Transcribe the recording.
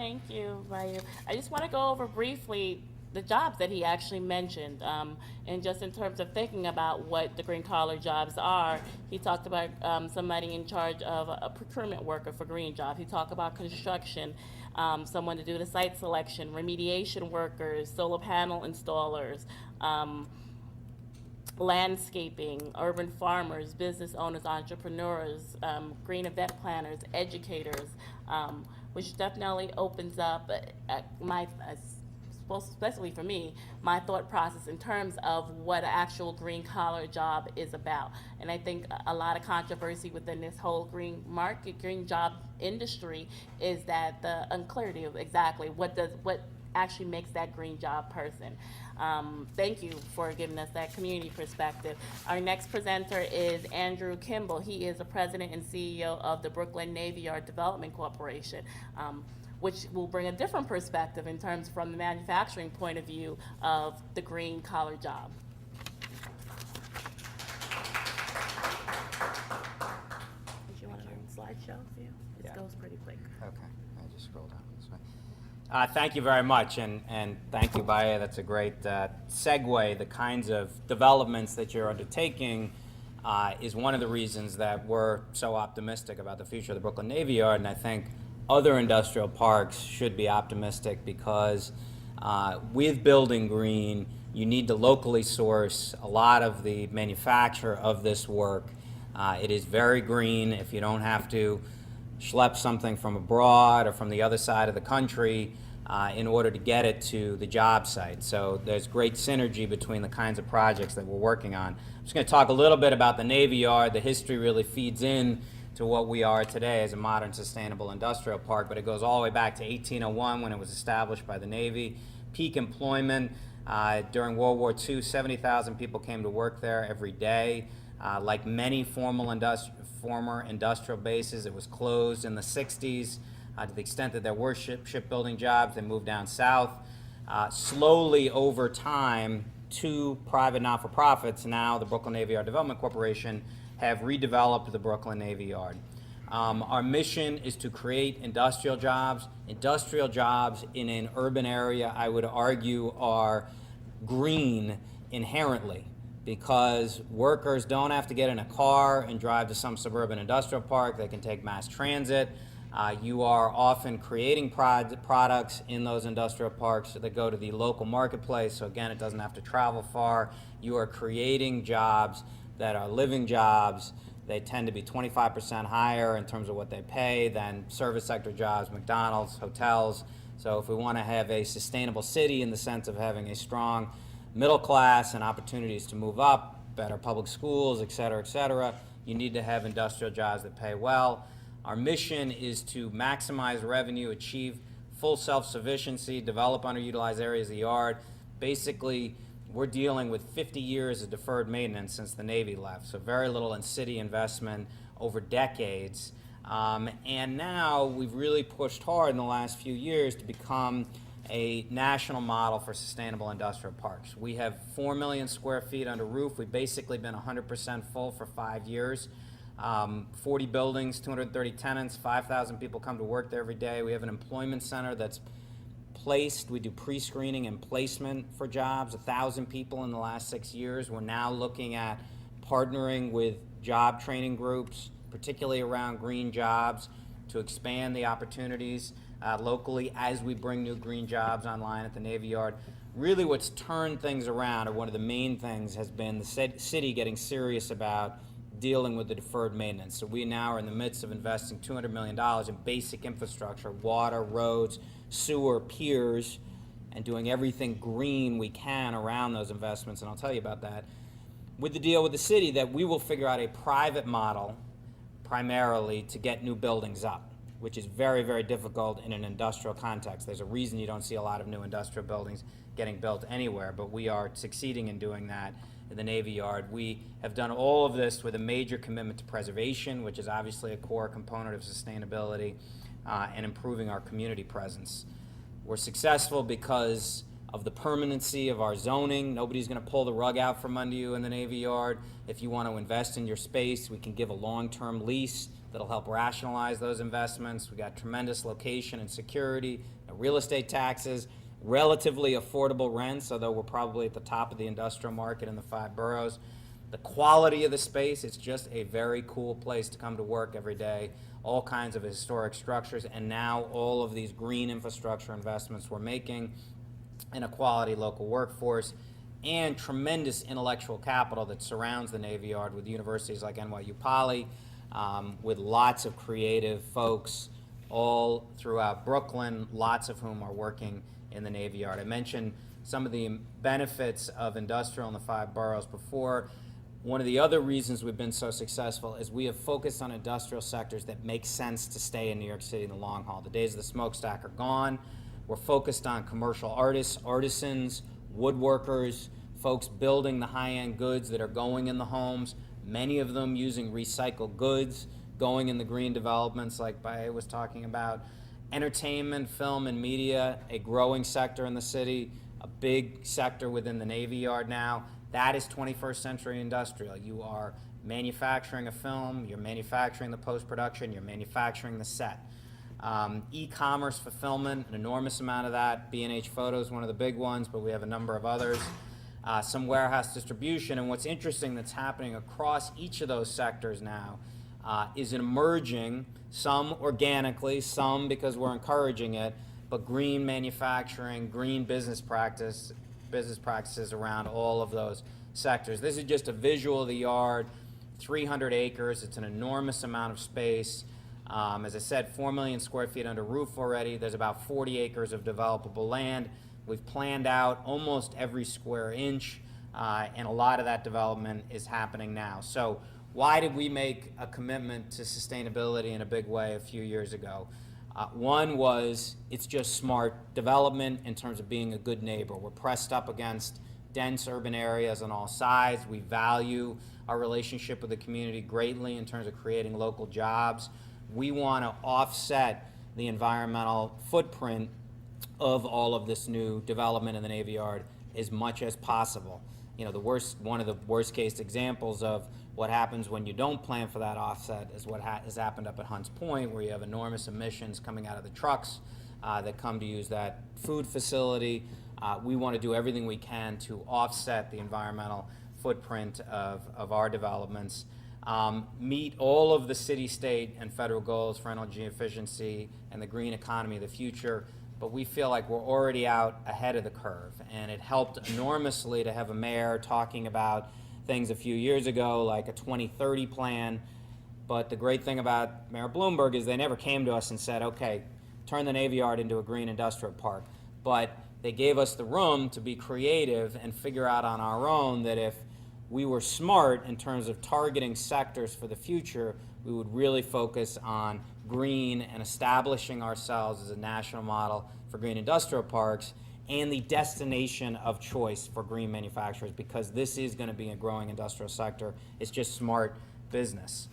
Thank you, Vayu. I just want to go over briefly the jobs that he actually mentioned. And just in terms of thinking about what the green collar jobs are, he talked about somebody in charge of a procurement worker for green jobs. He talked about construction, someone to do the site selection, remediation workers, solar panel installers, landscaping, urban farmers, business owners, entrepreneurs, green event planners, educators, which definitely opens up especially for me, my thought process in terms of what an actual green collar job is about. And I think a lot of controversy within this whole green market, green job industry, is that the unclarity of exactly what actually makes that green job person. Thank you for giving us that community perspective. Our next presenter is Andrew Kimball. He is the president and CEO of the Brooklyn Navy Yard Development Corporation, which will bring a different perspective in terms from the manufacturing point of view of the green collar job. Did you want a slideshow view? It Yeah. goes pretty quick. Okay, I just scrolled down this way. Thank you very much, and thank you, Baya. That's a great segue. The kinds of developments that you're undertaking is one of the reasons that we're so optimistic about the future of the Brooklyn Navy Yard, and I think other industrial parks should be optimistic because with building green, you need to locally source a lot of the manufacture of this work. It is very green. If you don't have to schlep something from abroad or from the other side of the country in order to get it to the job site. So there's great synergy between the kinds of projects that we're working on. I'm just going to talk a little bit about the Navy Yard. The history really feeds in to what we are today as a modern sustainable industrial park, but it goes all the way back to 1801 when it was established by the Navy. Peak employment during World War II, 70,000 people came to work there every day. Like many former industrial bases, it was closed in the 60s. To the extent that there were shipbuilding jobs, they moved down south. Slowly over time, two private not-for-profits, now the Brooklyn Navy Yard Development Corporation, have redeveloped the Brooklyn Navy Yard. Our mission is to create industrial jobs. Industrial jobs in an urban area, I would argue, are green inherently, because workers don't have to get in a car and drive to some suburban industrial park. They can take mass transit. You are often creating products in those industrial parks that go to the local marketplace, so again, it doesn't have to travel far. You are creating jobs that are living jobs. They tend to be 25% higher in terms of what they pay than service sector jobs, McDonald's, hotels. So if we want to have a sustainable city in the sense of having a strong middle class and opportunities to move up, better public schools, et cetera, you need to have industrial jobs that pay well. Our mission is to maximize revenue, achieve full self-sufficiency, develop underutilized areas of the yard. Basically, we're dealing with 50 years of deferred maintenance since the Navy left, so very little in city investment over decades. And now we've really pushed hard in the last few years to become a national model for sustainable industrial parks. We have 4 million square feet under roof. We've basically been 100% full for 5 years. 40 buildings, 230 tenants, 5,000 people come to work there every day. We have an employment center that's placed. We do pre-screening and placement for jobs, 1,000 people in the last 6 years. We're now looking at partnering with job training groups, particularly around green jobs, to expand the opportunities locally as we bring new green jobs online at the Navy Yard. Really what's turned things around, or one of the main things, has been the city getting serious about dealing with the deferred maintenance. So we now are in the midst of investing $200 million in basic infrastructure, water, roads, sewer, piers, and doing everything green we can around those investments, and I'll tell you about that. With the deal with the city, that we will figure out a private model primarily to get new buildings up, which is very, very difficult in an industrial context. There's a reason you don't see a lot of new industrial buildings getting built anywhere, but we are succeeding in doing that in the Navy Yard. We have done all of this with a major commitment to preservation, which is obviously a core component of sustainability, and improving our community presence. We're successful because of the permanency of our zoning. Nobody's going to pull the rug out from under you in the Navy Yard. If you want to invest in your space, we can give a long-term lease. that'll help rationalize those investments. We got tremendous location and security, real estate taxes, relatively affordable rents, although we're probably at the top of the industrial market in the 5 boroughs. The quality of the space, it's just a very cool place to come to work every day. All kinds of historic structures, and now all of these green infrastructure investments we're making, and a quality local workforce, and tremendous intellectual capital that surrounds the Navy Yard with universities like NYU Poly, with lots of creative folks all throughout Brooklyn, lots of whom are working in the Navy Yard. I mentioned some of the benefits of industrial in the 5 boroughs before. One of the other reasons we've been so successful is we have focused on industrial sectors that make sense to stay in New York City in the long haul. The days of the smokestack are gone. We're focused on commercial artists, artisans, woodworkers, folks building the high-end goods that are going in the homes, many of them using recycled goods, going in the green developments like Baye was talking about. Entertainment, film, and media, a growing sector in the city, a big sector within the Navy Yard now. That is 21st century industrial. You are manufacturing a film, you're manufacturing the post-production, you're manufacturing the set. E-commerce fulfillment, an enormous amount of that. B&H Photo is one of the big ones, but we have a number of others. Some warehouse distribution, and what's interesting that's happening across each of those sectors now is an emerging, some organically, some because we're encouraging it, but green manufacturing, green business practices around all of those sectors. This is just a visual of the yard, 300 acres. It's an enormous amount of space. As I said, 4 million square feet under roof already. There's about 40 acres of developable land. We've planned out almost every square inch, and a lot of that development is happening now. So why did we make a commitment to sustainability in a big way a few years ago? One was it's just smart development in terms of being a good neighbor. We're pressed up against dense urban areas on all sides. We value our relationship with the community greatly in terms of creating local jobs. We want to offset the environmental footprint of all of this new development in the Navy Yard as much as possible. You know, one of the worst case examples of what happens when you don't plan for that offset is what has happened up at Hunts Point, where you have enormous emissions coming out of the trucks that come to use that food facility. We want to do everything we can to offset the environmental footprint of our developments, meet all of the city, state, and federal goals for energy efficiency and the green economy of the future. But we feel like we're already out ahead of the curve, and it helped enormously to have a mayor talking about things a few years ago, like a 2030 plan. But the great thing about Mayor Bloomberg is they never came to us and said, okay, turn the Navy Yard into a green industrial park. But they gave us the room to be creative and figure out on our own that if we were smart in terms of targeting sectors for the future, we would really focus on green and establishing ourselves as a national model for green industrial parks and the destination of choice for green manufacturers, because this is going to be a growing industrial sector. It's just smart business.